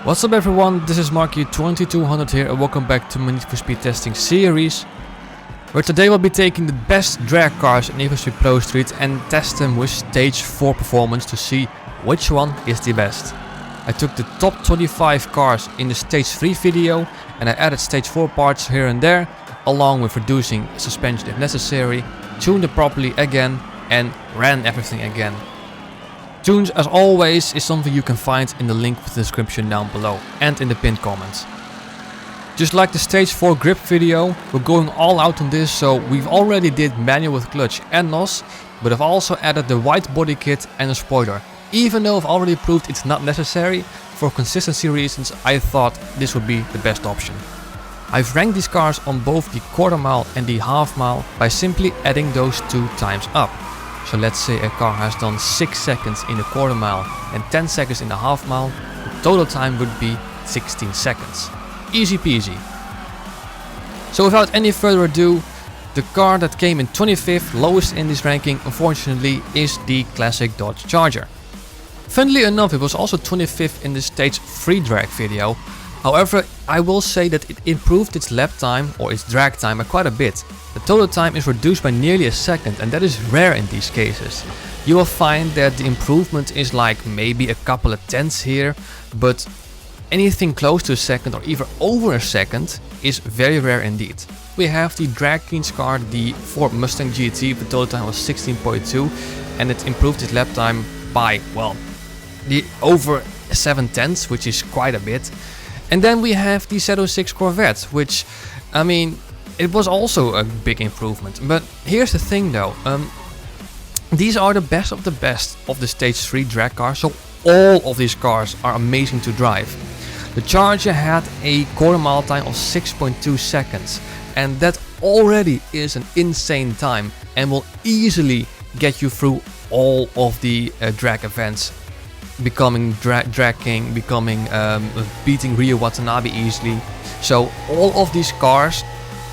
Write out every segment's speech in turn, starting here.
What's up everyone, this is Marky2200 here and welcome back to my Need for Speed testing series, where today we'll be taking the best drag cars in Need for Speed Pro Street and test them with stage 4 performance to see which one is the best. I took the top 25 cars in the stage 3 video and I added stage 4 parts here and there, along with reducing suspension if necessary, tuned it properly again and ran everything again. Tunes, as always, is something you can find in the link with the description down below and in the pinned comments. Just like the stage 4 grip video, we're going all out on this, so we've already did manual with Clutch and NOS, but I've also added the Widebody Kit and a spoiler. Even though I've already proved it's not necessary, for consistency reasons I thought this would be the best option. I've ranked these cars on both the quarter mile and the half mile by simply adding those two times up. So let's say a car has done 6 seconds in the quarter mile and 10 seconds in the half mile, the total time would be 16 seconds. Easy peasy. So without any further ado, the car that came in 25th, lowest in this ranking, unfortunately, is the classic Dodge Charger. Funnily enough, it was also 25th in the stage 3 drag video. However, I will say that it improved its lap time or its drag time by quite a bit. The total time is reduced by nearly a second, and that is rare in these cases. You will find that the improvement is like maybe a couple of tenths here, but anything close to a second or even over a second is very rare indeed. We have the drag Kings car, the Ford Mustang GT, the total time was 16.2 and it improved its lap time by, well, the over 7 tenths, which is quite a bit. And then we have the Z06 Corvette, which, I mean, it was also a big improvement. But here's the thing though, these are the best of the stage 3 drag cars, so all of these cars are amazing to drive. The Charger had a quarter mile time of 6.2 seconds, and that already is an insane time and will easily get you through all of the drag events. Becoming drag king, beating Rio Watanabe easily. So all of these cars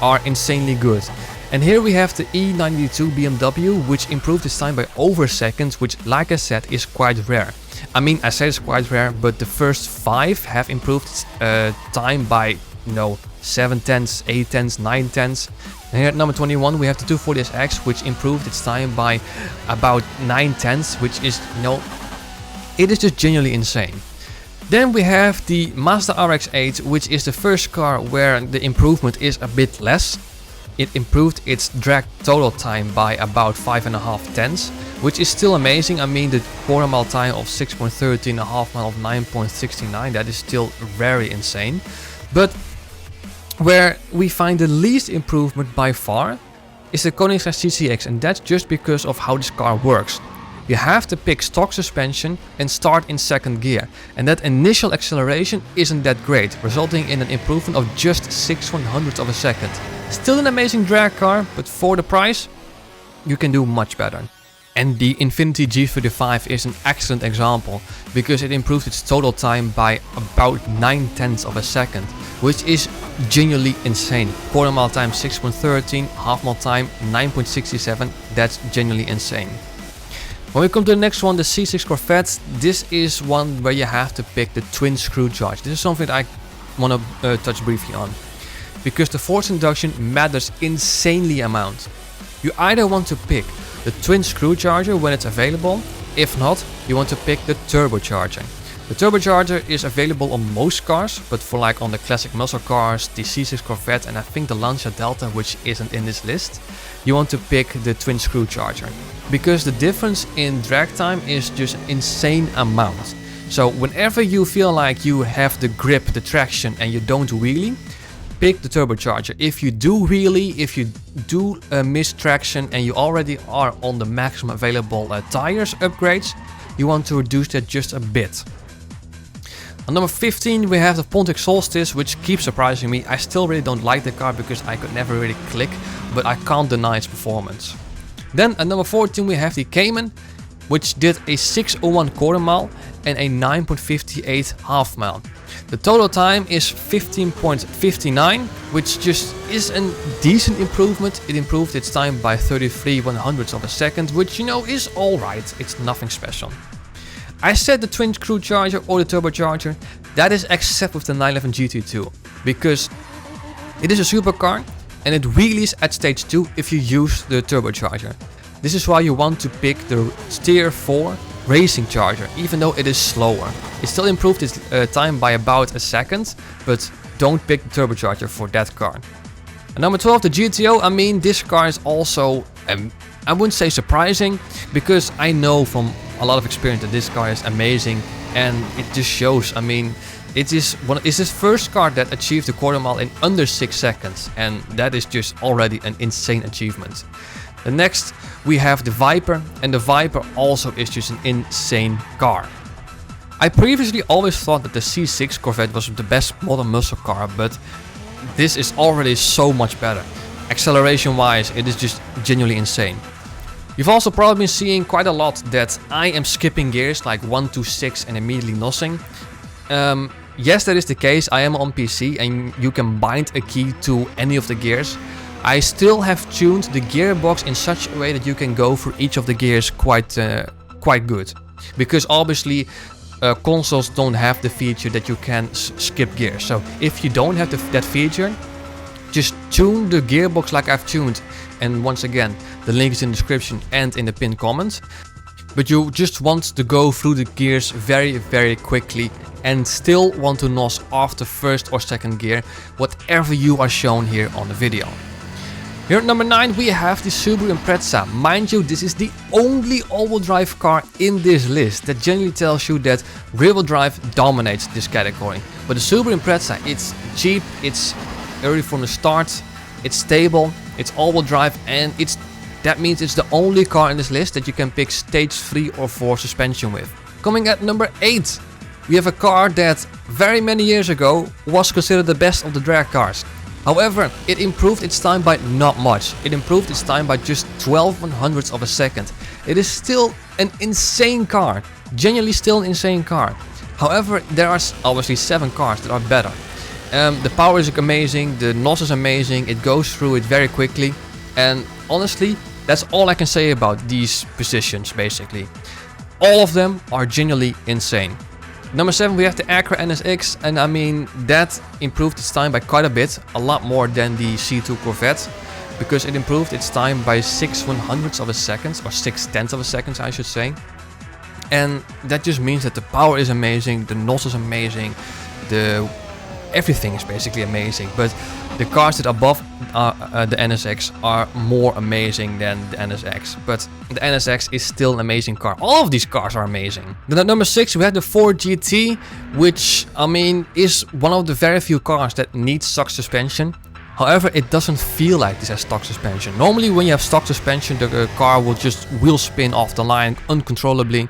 are insanely good. And here we have the E92 BMW, which improved its time by over a second, which, like I said, is quite rare. I mean, I say it's quite rare, but the first 5 have improved its time by, 7 tenths, 8 tenths, 9 tenths. And here at number 21 we have the 240SX, which improved its time by about 9 tenths, which is, it is just genuinely insane. Then we have the Mazda RX-8, which is the first car where the improvement is a bit less. It improved its drag total time by about 5.5 tenths, which is still amazing. I mean, the quarter mile time of 6.13, a half mile of 9.69, that is still very insane. But where we find the least improvement by far is the Koenigsegg CCX, and that's just because of how this car works. You have to pick stock suspension and start in second gear, and that initial acceleration isn't that great, resulting in an improvement of just 6/100ths of a second. Still an amazing drag car, but for the price, you can do much better. And the Infiniti G35 is an excellent example, because it improved its total time by about 9 tenths of a second, which is genuinely insane. Quarter mile time 6.13, half mile time 9.67, that's genuinely insane. When we come to the next one, the C6 Corvette, this is one where you have to pick the twin screw charge. This is something that I want to touch briefly on, because the force induction matters insanely amount. You either want to pick the twin screw charger when it's available, if not, you want to pick the turbocharger. The turbocharger is available on most cars, but for like on the classic muscle cars, the C6 Corvette and I think the Lancia Delta, which isn't in this list, you want to pick the twin screw charger. Because the difference in drag time is just an insane amount. So whenever you feel like you have the grip, the traction and you don't wheelie, pick the turbocharger. If you do wheelie, if you do miss traction and you already are on the maximum available tires upgrades, you want to reduce that just a bit. On number 15 we have the Pontiac Solstice, which keeps surprising me. I still really don't like the car because I could never really click, but I can't deny its performance. Then at number 14 we have the Cayman, which did a 601 quarter mile and a 9.58 half mile. The total time is 15.59, which just is a decent improvement. It improved its time by 33/100ths of a second, which you know is alright, it's nothing special. I said the twin screw charger or the turbocharger, that is except with the 911 GT2, because it is a supercar and it wheelies at stage 2 if you use the turbocharger. This is why you want to pick the Tier 4 racing charger, even though it is slower. It still improved its time by about a second, but don't pick the turbocharger for that car. And number 12, the GTO. I mean, this car is also, I wouldn't say surprising, because I know from a lot of experience that this car is amazing, and it just shows. I mean, it's his first car that achieved the quarter mile in under 6 seconds, and that is just already an insane achievement. The next we have the Viper, and the Viper also is just an insane car. I previously always thought that the C6 Corvette was the best modern muscle car, but this is already so much better. Acceleration wise, it is just genuinely insane. You've also probably been seeing quite a lot that I am skipping gears like 1 to 6 and immediately nossing. Yes, that is the case. I am on PC and you can bind a key to any of the gears. I still have tuned the gearbox in such a way that you can go through each of the gears quite good. Because obviously consoles don't have the feature that you can skip gears. So if you don't have that feature, just tune the gearbox like I've tuned. And once again, the link is in the description and in the pinned comment. But you just want to go through the gears very quickly and still want to NOS after first or second gear, whatever you are shown here on the video. Here at number 9 we have the Subaru Impreza. Mind you, this is the only all-wheel drive car in this list. That generally tells you that rear-wheel drive dominates this category. But the Subaru Impreza, it's cheap, it's early from the start, it's stable, it's all-wheel drive, and that means it's the only car in this list that you can pick stage 3 or 4 suspension with. Coming at number 8, we have a car that very many years ago was considered the best of the drag cars. However, it improved its time by not much. It improved its time by just 12/100ths of a second. It is still an insane car, genuinely still an insane car. However, there are obviously 7 cars that are better. The power is amazing, the NOS is amazing, it goes through it very quickly, and honestly, that's all I can say about these positions basically. All of them are genuinely insane. Number 7 we have the Acura NSX, and I mean that improved its time by quite a bit, a lot more than the C2 Corvette, because it improved its time by 6/100ths of a second, or 6/10ths of a second I should say. And that just means that the power is amazing, the NOS is amazing, everything is basically amazing. But the cars that are above the NSX are more amazing than the NSX. But the NSX is still an amazing car. All of these cars are amazing. Then at number 6 we have the Ford GT, which I mean is one of the very few cars that needs stock suspension. However, it doesn't feel like this has stock suspension. Normally when you have stock suspension, the car will just wheel spin off the line uncontrollably.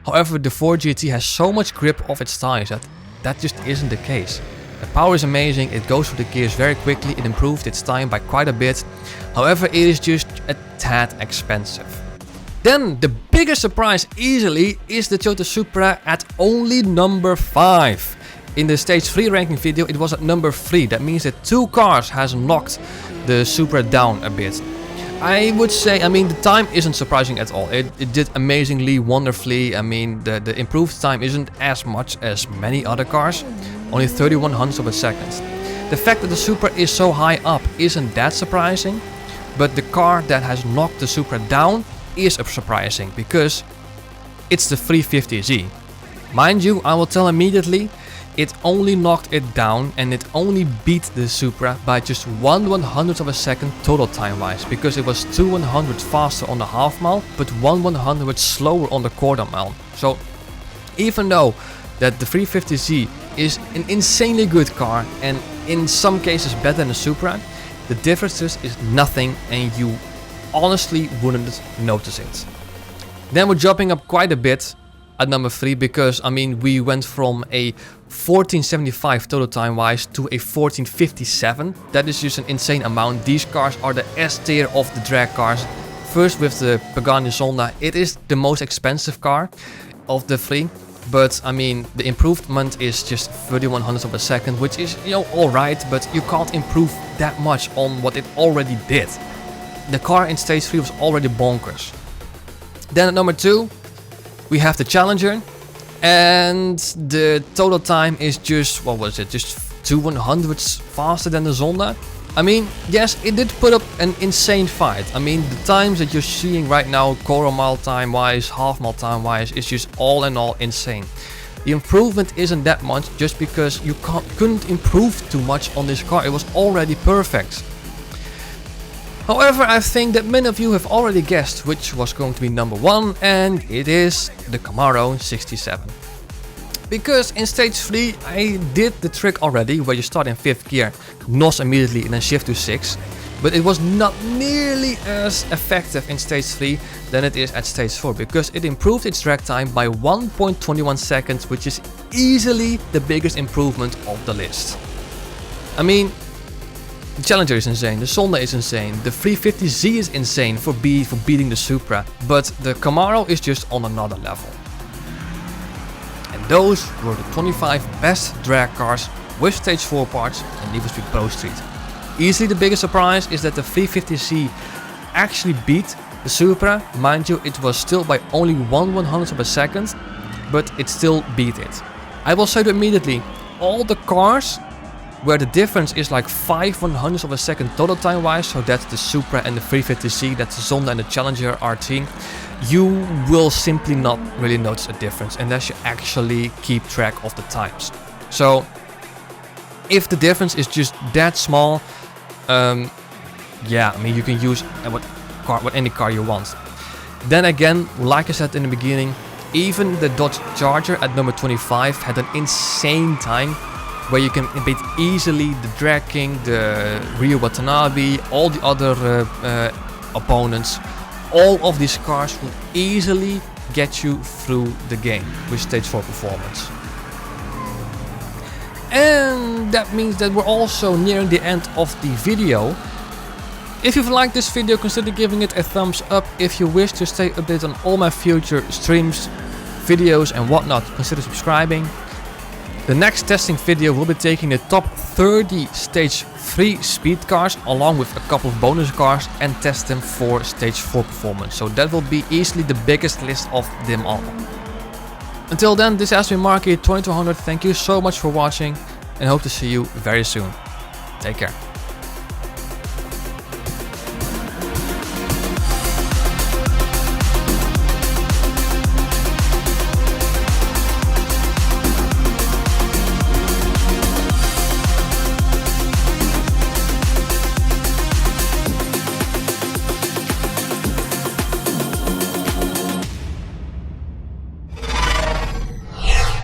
However, the Ford GT has so much grip of its tires that just isn't the case. The power is amazing, it goes through the gears very quickly, it improved its time by quite a bit. However, it is just a tad expensive. Then the biggest surprise easily is the Toyota Supra at only number 5. In the stage 3 ranking video it was at number 3. That means that 2 cars has knocked the Supra down a bit. I would say, I mean, the time isn't surprising at all. It did amazingly, wonderfully. I mean, the improved time isn't as much as many other cars. Only 31/100ths of a second. The fact that the Supra is so high up isn't that surprising. But the car that has knocked the Supra down is surprising, because it's the 350Z. Mind you, I will tell immediately, it only knocked it down and it only beat the Supra by just 1/100th of a second total time wise, because it was 2/100 faster on the half mile but 1/100 slower on the quarter mile. So even though that the 350Z is an insanely good car and in some cases better than the Supra, the differences is nothing and you honestly wouldn't notice it. Then we're jumping up quite a bit at number 3, because I mean we went from a 1475 total time wise to a 1457. That is just an insane amount. These cars are the S tier of the drag cars. First with the Pagani Zonda, it is the most expensive car of the 3. But I mean, the improvement is just 31 hundredths of a second, which is, you know, alright, but you can't improve that much on what it already did. The car in stage 3 was already bonkers. Then at number 2, we have the Challenger, and the total time is just, what was it, just 2/100ths faster than the Zonda. I mean, yes, it did put up an insane fight. I mean, the times that you're seeing right now, quarter mile time wise, half mile time wise, is just all in all insane. The improvement isn't that much just because you couldn't improve too much on this car. It was already perfect. However, I think that many of you have already guessed which was going to be number 1, and it is the Camaro 67. Because in stage 3 I did the trick already where you start in 5th gear, NOS immediately and then shift to 6. But it was not nearly as effective in stage 3 than it is at stage 4, because it improved its drag time by 1.21 seconds, which is easily the biggest improvement of the list. I mean, the Challenger is insane, the Zonda is insane, the 350Z is insane for beating the Supra, but the Camaro is just on another level. And those were the 25 best drag cars with stage 4 parts in Need for Speed Pro Street. Easily the biggest surprise is that the 350Z actually beat the Supra. Mind you, it was still by only 1/100th of a second, but it still beat it. I will say that immediately, all the cars where the difference is like 5/100ths of a second total time wise, so that's the Supra and the 350Z, that's the Zonda and the Challenger RT, you will simply not really notice a difference unless you actually keep track of the times. So if the difference is just that small, yeah, I mean, you can use any car you want. Then again, like I said in the beginning, even the Dodge Charger at number 25 had an insane time where you can beat easily the Drag King, the Ryo Watanabe, all the other opponents. All of these cars will easily get you through the game with stage 4 performance. And that means that we're also nearing the end of the video. If you've liked this video, consider giving it a thumbs up. If you wish to stay updated on all my future streams, videos and whatnot, consider subscribing. The next testing video will be taking the top 30 stage 3 speed cars along with a couple of bonus cars and test them for stage 4 performance. So that will be easily the biggest list of them all. Until then, this has been Marky 2200. Thank you so much for watching and hope to see you very soon. Take care.